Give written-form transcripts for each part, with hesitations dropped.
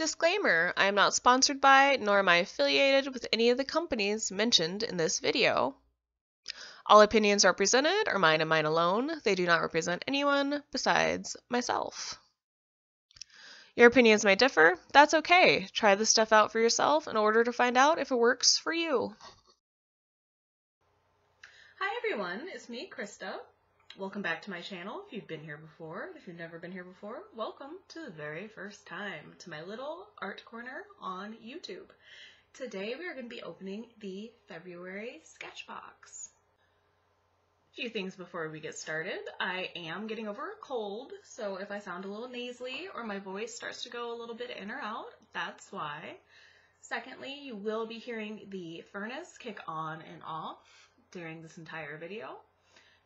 Disclaimer, I am not sponsored by, nor am I affiliated with any of the companies mentioned in this video. All opinions represented are mine and mine alone. They do not represent anyone besides myself. Your opinions may differ. That's okay. Try this stuff out for yourself in order to find out if it works for you. Hi everyone, it's me, Krista. Welcome back to my channel if you've been here before. If you've never been here before, welcome to the very first time to my little art corner on YouTube. Today we are going to be opening the February Sketchbox. A few things before we get started. I am getting over a cold, so if I sound a little nasally or my voice starts to go a little bit in or out, that's why. Secondly, you will be hearing the furnace kick on and off during this entire video,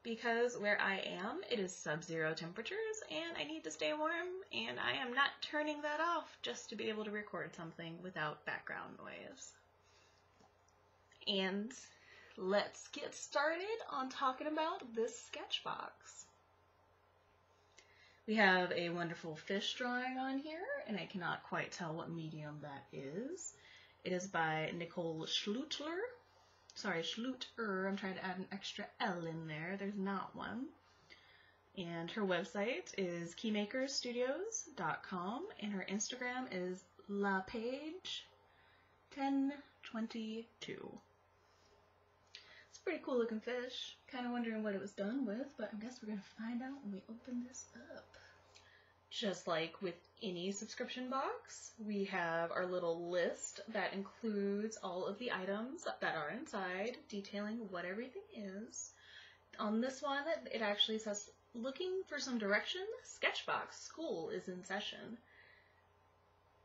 because where I am, it is sub-zero temperatures and I need to stay warm, and I am not turning that off just to be able to record something without background noise. And let's get started on talking about this Sketchbox. We have a wonderful fish drawing on here, and I cannot quite tell what medium that is. It is by Nicole Schluter. Sorry, Schluter. I'm trying to add an extra L in there. There's not one. And her website is keymakerstudios.com, and her Instagram is lapage1022. It's a pretty cool looking fish. Kind of wondering what it was done with, but I guess we're going to find out when we open this up. Just like with any subscription box, we have our little list that includes all of the items that are inside, detailing what everything is. On this one, it actually says, looking for some direction? Sketchbox School is in session.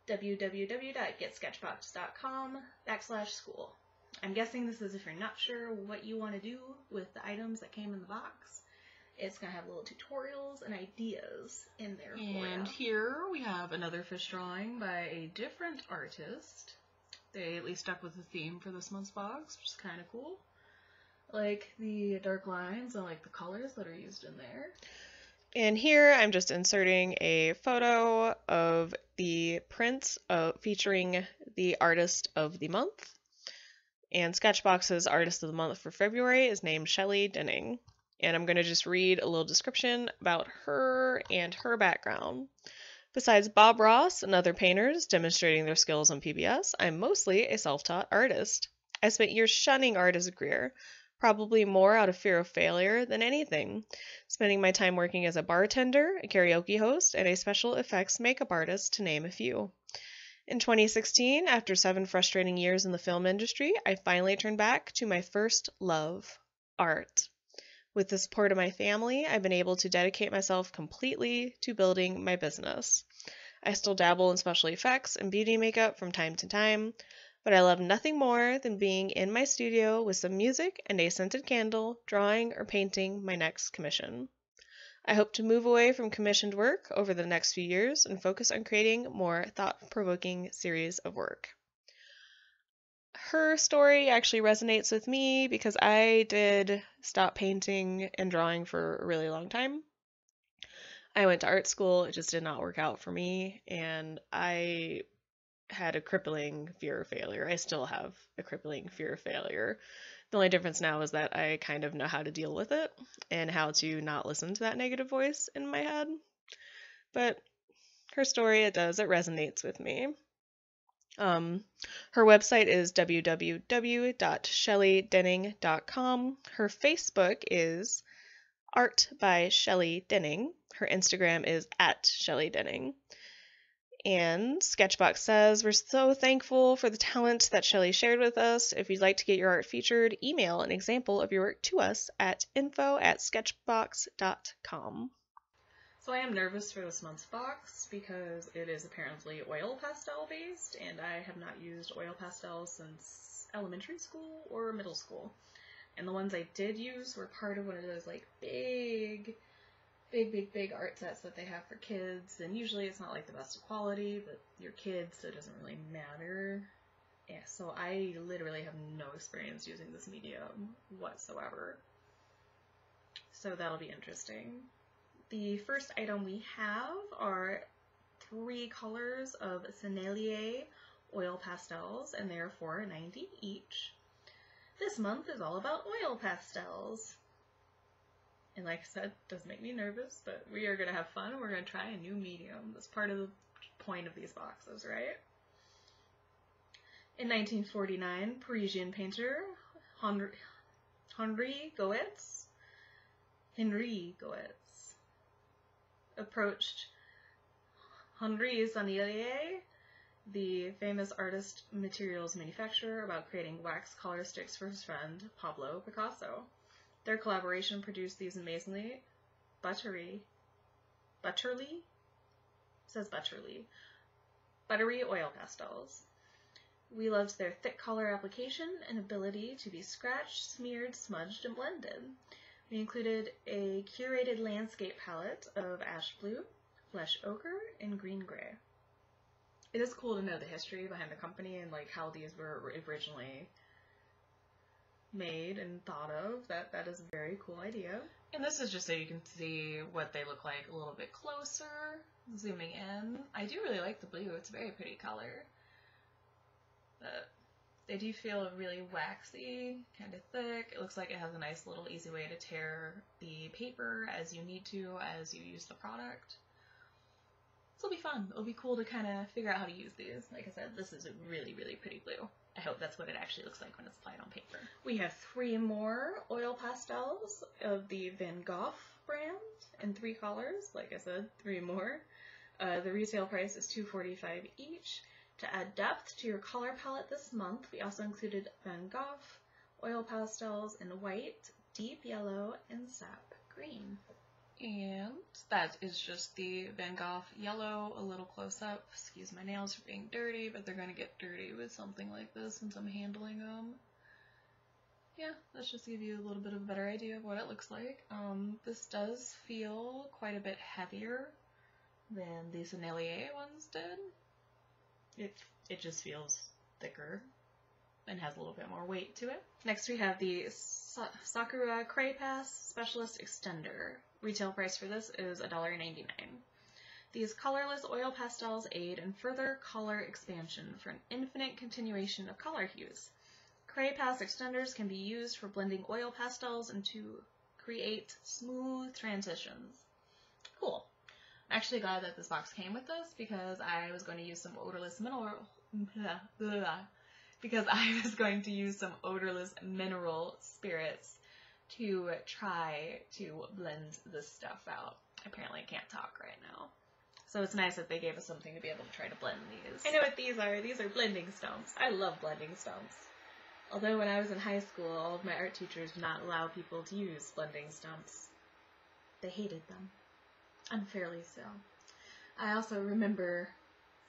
www.getsketchbox.com/school. I'm guessing this is if you're not sure what you want to do with the items that came in the box. It's going to have little tutorials and ideas in there for you. And here we have another fish drawing by a different artist. They at least stuck with the theme for this month's box, which is kind of cool. I like the dark lines and like the colors that are used in there. And here I'm just inserting a photo of the prints featuring the artist of the month. And Sketchbox's artist of the month for February is named Shelly Dinning. And I'm going to just read a little description about her and her background. Besides Bob Ross and other painters demonstrating their skills on PBS, I'm mostly a self-taught artist. I spent years shunning art as a career, probably more out of fear of failure than anything, spending my time working as a bartender, a karaoke host, and a special effects makeup artist, to name a few. In 2016, after 7 frustrating years in the film industry, I finally turned back to my first love, art. With the support of my family, I've been able to dedicate myself completely to building my business. I still dabble in special effects and beauty makeup from time to time, but I love nothing more than being in my studio with some music and a scented candle, drawing or painting my next commission. I hope to move away from commissioned work over the next few years and focus on creating more thought-provoking series of work. Her story actually resonates with me because I did stop painting and drawing for a really long time. I went to art school, it just did not work out for me, and I had a crippling fear of failure. I still have a crippling fear of failure. The only difference now is that I kind of know how to deal with it and how to not listen to that negative voice in my head. But her story, it resonates with me. Her website is www.shellydinning.com. Her Facebook is Art by Shelly Dinning. Her Instagram is @ShellyDinning. And Sketchbox says, we're so thankful for the talent that Shelly shared with us. If you'd like to get your art featured, email an example of your work to us at info@sketchbox.com. So I am nervous for this month's box because it is apparently oil pastel based, and I have not used oil pastels since elementary school or middle school. And the ones I did use were part of one of those like big art sets that they have for kids, and usually it's not like the best of quality, but you're kids, so it doesn't really matter. Yeah, so I literally have no experience using this medium whatsoever. So that'll be interesting. The first item we have are 3 colors of Sennelier oil pastels, and they're $4.90 each. This month is all about oil pastels. And like I said, it does make me nervous, but we are going to have fun. We're going to try a new medium. That's part of the point of these boxes, right? In 1949, Parisian painter Henri Goetz approached Henri Sennelier, the famous artist materials manufacturer, about creating wax color sticks for his friend Pablo Picasso. Their collaboration produced these amazingly buttery oil pastels. We loved their thick color application and ability to be scratched, smeared, smudged, and blended. We included a curated landscape palette of ash blue, flesh ochre, and green gray. It is cool to know the history behind the company and like how these were originally made and thought of. That is a very cool idea. And this is just so you can see what they look like a little bit closer, zooming in. I do really like the blue. It's a very pretty color. But they do feel really waxy, kind of thick. It looks like it has a nice little easy way to tear the paper as you need to as you use the product. This will be fun. It'll be cool to kind of figure out how to use these. Like I said, this is a really, really pretty blue. I hope that's what it actually looks like when it's applied on paper. We have 3 more oil pastels of the Van Gogh brand in 3 colors. Like I said, 3 more. The retail price is $2.45 each. To add depth to your color palette this month, we also included Van Gogh oil pastels in white, deep yellow, and sap green. And that is just the Van Gogh yellow, a little close up. Excuse my nails for being dirty, but they're going to get dirty with something like this since I'm handling them. Yeah, let's just give you a little bit of a better idea of what it looks like. This does feel quite a bit heavier than the Sennelier ones did. It just feels thicker and has a little bit more weight to it. Next we have the Socceroo Cray-pas Specialist Extender. Retail price for this is $1.99. These colorless oil pastels aid in further color expansion for an infinite continuation of color hues. Cray-pas extenders can be used for blending oil pastels and to create smooth transitions. Cool. I'm actually glad that this box came with this because I was going to use some odorless mineral spirits to try to blend this stuff out. Apparently I can't talk right now. So it's nice that they gave us something to be able to try to blend these. I know what these are. These are blending stumps. I love blending stumps. Although when I was in high school, all of my art teachers did not allow people to use blending stumps. They hated them. Unfairly so. I also remember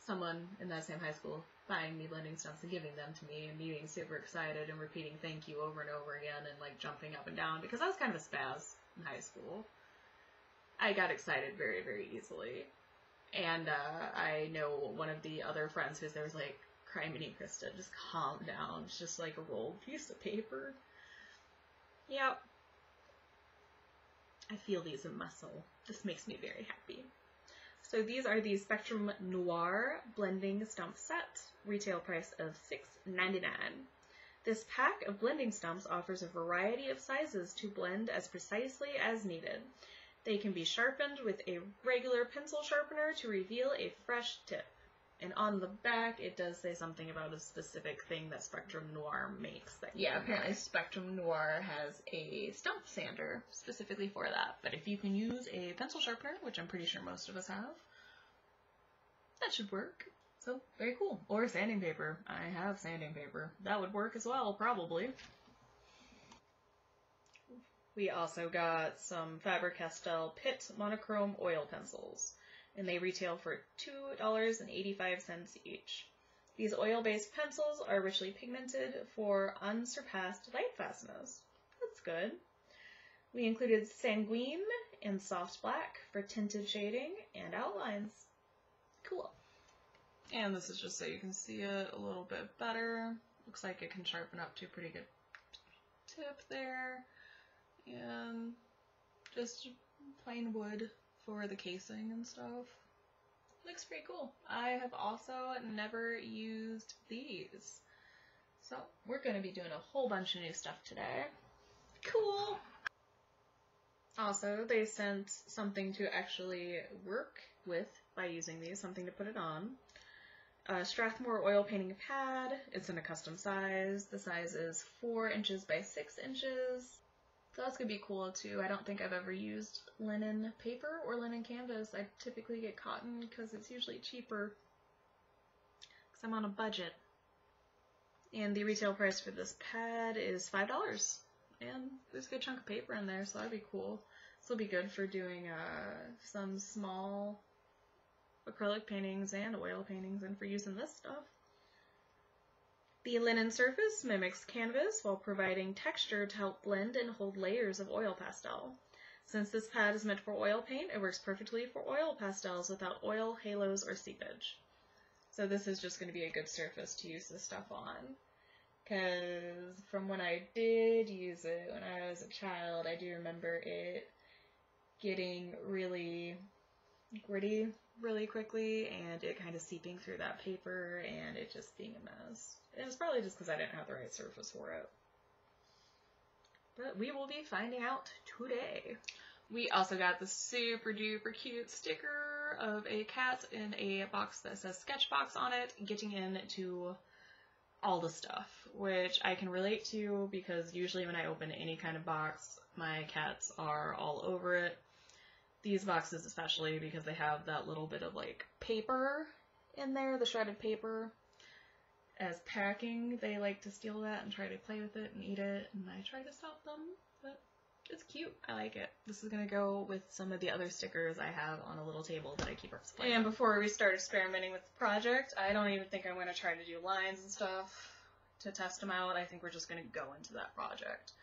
someone in that same high school buying me blending stumps and giving them to me and me being super excited and repeating thank you over and over again and like jumping up and down because I was kind of a spaz in high school. I got excited very, very easily. And I know one of the other friends who's there was like, "Criminy Krista, just calm down. It's just like a rolled piece of paper." Yep. I feel these in my soul. This makes me very happy. So these are the Spectrum Noir Blending Stump Set, retail price of $6.99. This pack of blending stumps offers a variety of sizes to blend as precisely as needed. They can be sharpened with a regular pencil sharpener to reveal a fresh tip. And on the back, it does say something about a specific thing that Spectrum Noir makes. Apparently Spectrum Noir has a stump sander specifically for that. But if you can use a pencil sharpener, which I'm pretty sure most of us have, that should work. So, very cool. Or sanding paper. I have sanding paper. That would work as well, probably. We also got some Faber-Castell Pitt monochrome oil pencils, and they retail for $2.85 each. These oil-based pencils are richly pigmented for unsurpassed light fastness. That's good. We included sanguine and soft black for tinted shading and outlines. Cool. And this is just so you can see it a little bit better. Looks like it can sharpen up to a pretty good tip there. And just plain wood for the casing and stuff. looks pretty cool. I have also never used these. So we're going to be doing a whole bunch of new stuff today. Cool! Also, they sent something to actually work with by using these, something to put it on. Strathmore oil painting pad. It's in a custom size. The size is 4 inches by 6 inches. So that's going to be cool too. I don't think I've ever used linen paper or linen canvas. I typically get cotton because it's usually cheaper because I'm on a budget. And the retail price for this pad is $5. And there's a good chunk of paper in there, so that'd be cool. This will be good for doing some small acrylic paintings and oil paintings and for using this stuff. The linen surface mimics canvas while providing texture to help blend and hold layers of oil pastel. Since this pad is meant for oil paint, it works perfectly for oil pastels without oil, halos, or seepage. So this is just going to be a good surface to use this stuff on. Because from when I did use it when I was a child, I do remember it getting really gritty really quickly and it kind of seeping through that paper and it just being a mess. It was probably just because I didn't have the right surface for it. But we will be finding out today. We also got the super duper cute sticker of a cat in a box that says SketchBox on it, getting into all the stuff, which I can relate to because usually when I open any kind of box, my cats are all over it. These boxes especially because they have that little bit of like paper in there, the shredded paper. As packing, they like to steal that and try to play with it and eat it, and I try to stop them, but it's cute. I like it. This is going to go with some of the other stickers I have on a little table that I keep displaying. And before we start experimenting with the project, I don't even think I'm going to try to do lines and stuff to test them out. I think we're just going to go into that project.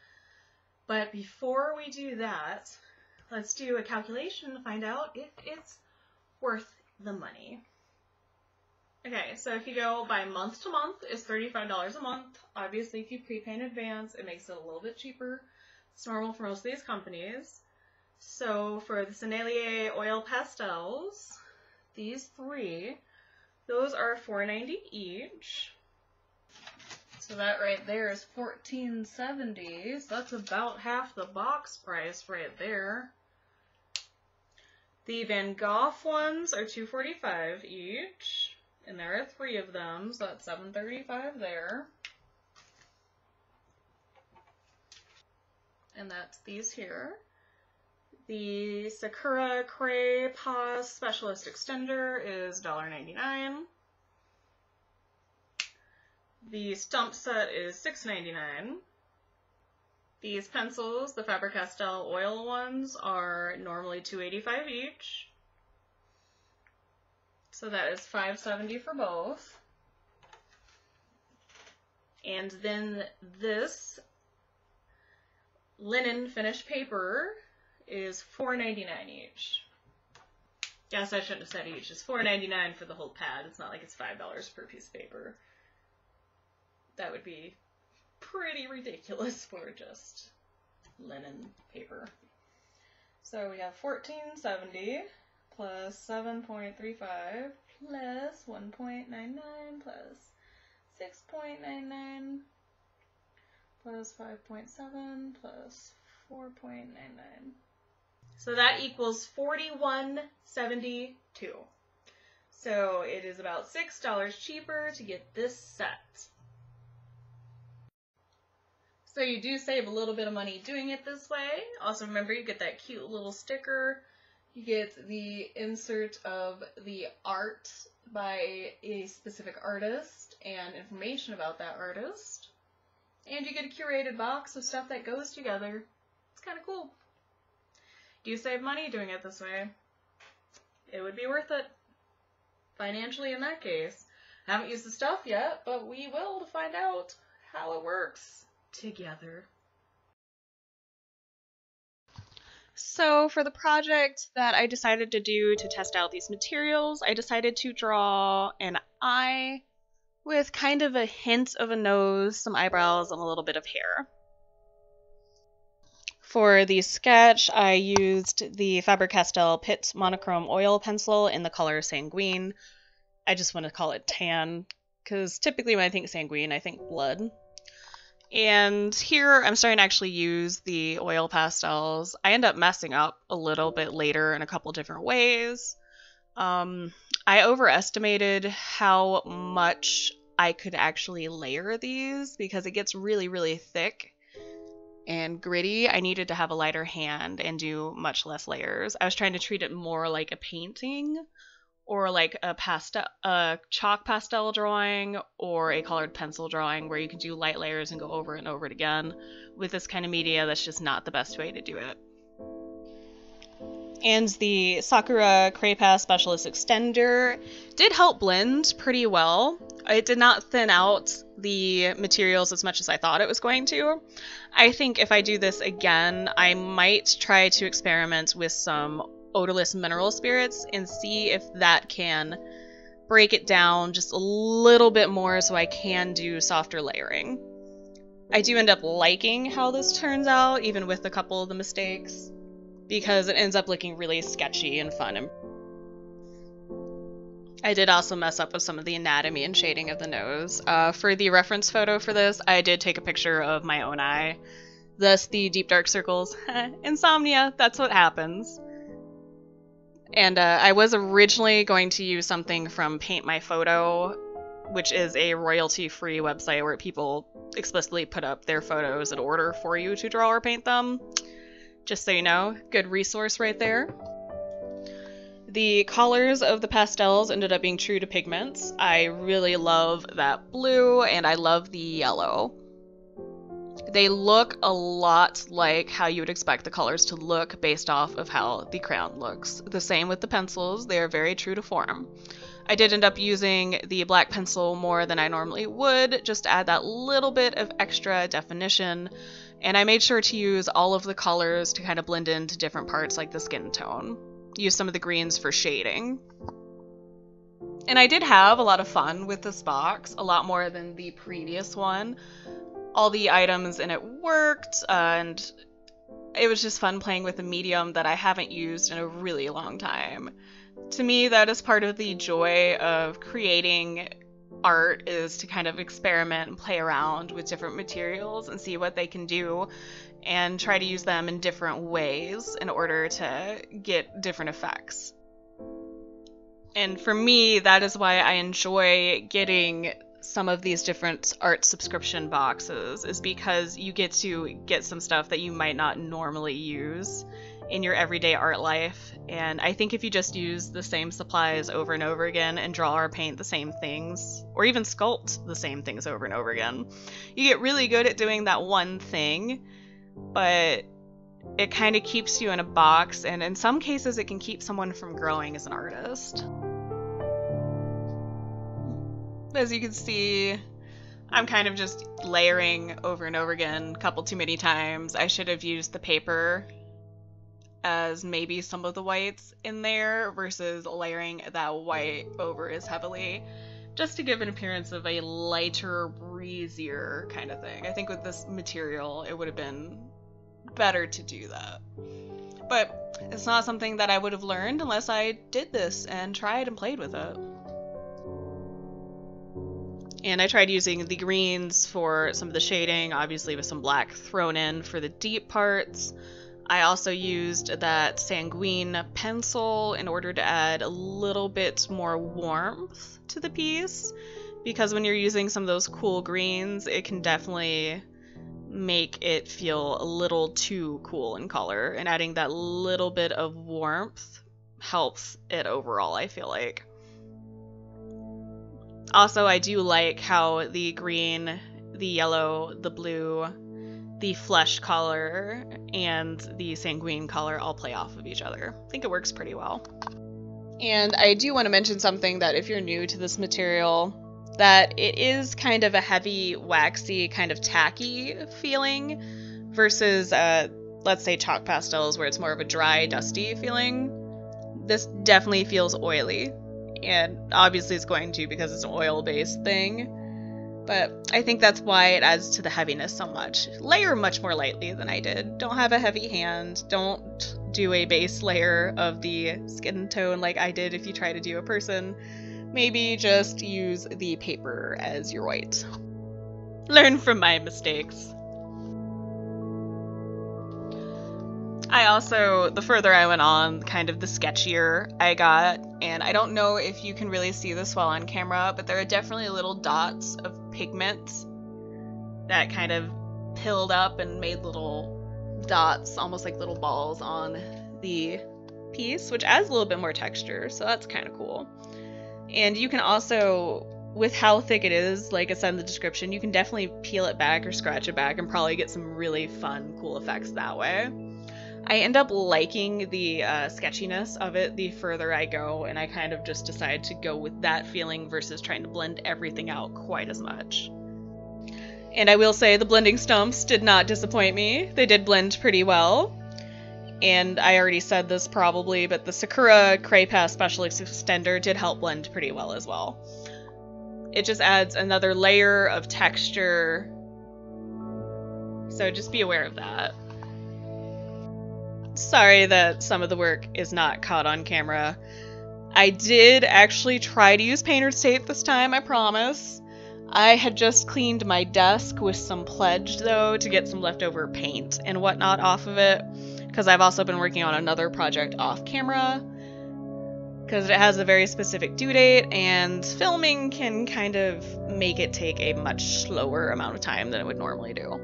But before we do that, let's do a calculation to find out if it's worth the money. Okay, so if you go by month to month, it's $35 a month. Obviously, if you prepay in advance, it makes it a little bit cheaper. It's normal for most of these companies. So for the Sennelier Oil Pastels, these three, those are $4.90 each. So that right there is $14.70. So that's about half the box price right there. The Van Gogh ones are $2.45 each. And there are 3 of them, so that's $7.35 there. And that's these here. The Sakura Cray-pas Specialist Extender is $1.99. The Stumps set is $6.99. These pencils, the Faber-Castell oil ones, are normally $2.85 each. So that is $5.70 for both. And then this linen finished paper is $4.99 each. Yes, I shouldn't have said each. It's $4.99 for the whole pad. It's not like it's $5 per piece of paper. That would be pretty ridiculous for just linen paper. So we have $14.70 plus 7.35 plus 1.99 plus 6.99 plus 5.7 plus 4.99. So that equals $41.72. So it is about $6 cheaper to get this set. So you do save a little bit of money doing it this way. Also remember, you get that cute little sticker. You get the insert of the art by a specific artist and information about that artist. And you get a curated box of stuff that goes together. It's kind of cool. Do you save money doing it this way? It would be worth it. Financially in that case. I haven't used the stuff yet, but we will to find out how it works together. So for the project that I decided to do to test out these materials, I decided to draw an eye with kind of a hint of a nose, some eyebrows, and a little bit of hair. For the sketch, I used the Faber-Castell Pitt Monochrome Oil Pencil in the color Sanguine. I just want to call it tan, because typically when I think sanguine, I think blood. And here I'm starting to actually use the oil pastels. I end up messing up a little bit later in a couple different ways. I overestimated how much I could actually layer these because it gets really, really thick and gritty. I needed to have a lighter hand and do much less layers. I was trying to treat it more like a painting or like a chalk pastel drawing or a colored pencil drawing where you can do light layers and go over and over it again. With this kind of media, that's just not the best way to do it. And the Socceroo Crepe Specialist Extender did help blend pretty well. It did not thin out the materials as much as I thought it was going to. I think if I do this again, I might try to experiment with some odorless mineral spirits and see if that can break it down just a little bit more so I can do softer layering. I do end up liking how this turns out, even with a couple of the mistakes, because it ends up looking really sketchy and fun. I did also mess up with some of the anatomy and shading of the nose. For the reference photo for this, I did take a picture of my own eye, thus the deep dark circles. Insomnia, that's what happens. And I was originally going to use something from Paint My Photo, which is a royalty-free website where people explicitly put up their photos in order for you to draw or paint them. Just so you know, good resource right there. The colors of the pastels ended up being true to pigments. I really love that blue, and I love the yellow. They look a lot like how you would expect the colors to look based off of how the crayon looks. The same with the pencils, they are very true to form. I did end up using the black pencil more than I normally would, just to add that little bit of extra definition, and I made sure to use all of the colors to kind of blend into different parts like the skin tone. Use some of the greens for shading. And I did have a lot of fun with this box, a lot more than the previous one. All the items in it worked, and it was just fun playing with a medium that I haven't used in a really long time. To me, that is part of the joy of creating art, is to kind of experiment and play around with different materials and see what they can do and try to use them in different ways in order to get different effects. And for me, that is why I enjoy getting some of these different art subscription boxes, is because you get to get some stuff that you might not normally use in your everyday art life. And I think if you just use the same supplies over and over again and draw or paint the same things, or even sculpt the same things over and over again, you get really good at doing that one thing, but it kind of keeps you in a box, and in some cases it can keep someone from growing as an artist. As you can see, I'm kind of just layering over and over again a couple too many times. I should have used the paper as maybe some of the whites in there versus layering that white over as heavily, just to give an appearance of a lighter, breezier kind of thing. I think with this material it would have been better to do that. But it's not something that I would have learned unless I did this and tried and played with it. And I tried using the greens for some of the shading, obviously with some black thrown in for the deep parts. I also used that sanguine pencil in order to add a little bit more warmth to the piece, because when you're using some of those cool greens, it can definitely make it feel a little too cool in color, and adding that little bit of warmth helps it overall, I feel like. Also, I do like how the green, the yellow, the blue, the flesh color, and the sanguine color all play off of each other. I think it works pretty well. And I do want to mention something, that if you're new to this material, that it is kind of a heavy, waxy, kind of tacky feeling versus, let's say, chalk pastels, where it's more of a dry, dusty feeling. This definitely feels oily, and obviously it's going to because it's an oil-based thing. But I think that's why it adds to the heaviness so much. Layer much more lightly than I did. Don't have a heavy hand. Don't do a base layer of the skin tone like I did if you try to do a person. Maybe just use the paper as your white. Learn from my mistakes. I also, the further I went on, kind of the sketchier I got, and I don't know if you can really see this well on camera, but there are definitely little dots of pigment that kind of pilled up and made little dots, almost like little balls on the piece, which adds a little bit more texture, so that's kind of cool. And you can also, with how thick it is, like I said in the description, you can definitely peel it back or scratch it back and probably get some really fun, cool effects that way. I end up liking the sketchiness of it the further I go, and I kind of just decide to go with that feeling versus trying to blend everything out quite as much. And I will say the blending stumps did not disappoint me. They did blend pretty well. And I already said this probably, but the Socceroo cray-pas special extender did help blend pretty well as well. It just adds another layer of texture, so just be aware of that. Sorry that some of the work is not caught on camera. I did actually try to use painter's tape this time, I promise. I had just cleaned my desk with some Pledge, though, to get some leftover paint and whatnot off of it, because I've also been working on another project off camera, because it has a very specific due date, and filming can kind of make it take a much slower amount of time than it would normally do.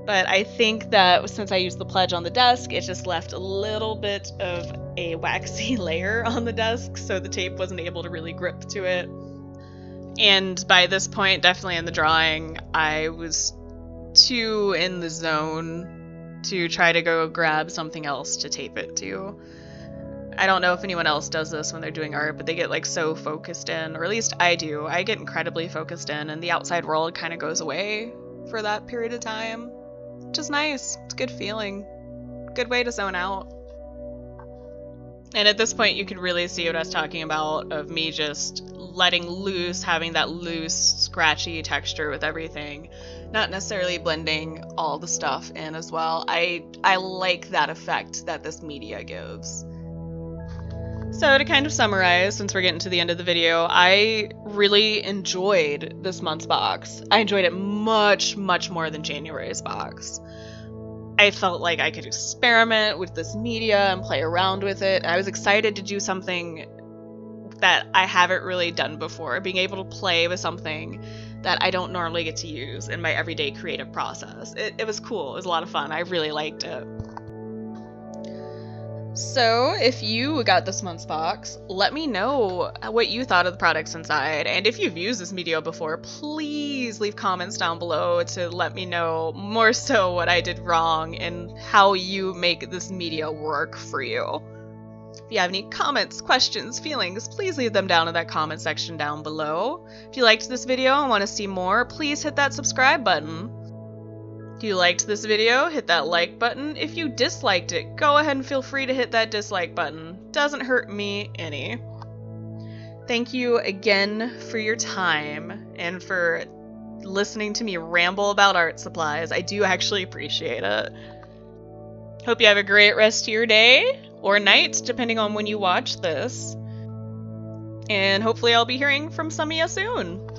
But I think that since I used the Pledge on the desk, it just left a little bit of a waxy layer on the desk, so the tape wasn't able to really grip to it. And by this point, definitely in the drawing, I was too in the zone to try to go grab something else to tape it to. I don't know if anyone else does this when they're doing art, but they get like so focused in, or at least I do. I get incredibly focused in, and the outside world kind of goes away for that period of time. Which is nice. It's a good feeling. Good way to zone out. And at this point you can really see what I was talking about, of me just letting loose, having that loose, scratchy texture with everything. Not necessarily blending all the stuff in as well. I like that effect that this media gives. So to kind of summarize, since we're getting to the end of the video, I really enjoyed this month's box. I enjoyed it much, much more than January's box. I felt like I could experiment with this media and play around with it. I was excited to do something that I haven't really done before, being able to play with something that I don't normally get to use in my everyday creative process. It was cool. It was a lot of fun. I really liked it. So, if you got this month's box, let me know what you thought of the products inside, and if you've used this media before, please leave comments down below to let me know more so what I did wrong and how you make this media work for you. If you have any comments, questions, feelings, please leave them down in that comment section down below. If you liked this video and want to see more, please hit that subscribe button. If you liked this video, hit that like button. If you disliked it, go ahead and feel free to hit that dislike button. Doesn't hurt me any. Thank you again for your time and for listening to me ramble about art supplies. I do actually appreciate it. Hope you have a great rest of your day or night, depending on when you watch this. And hopefully I'll be hearing from some of you soon.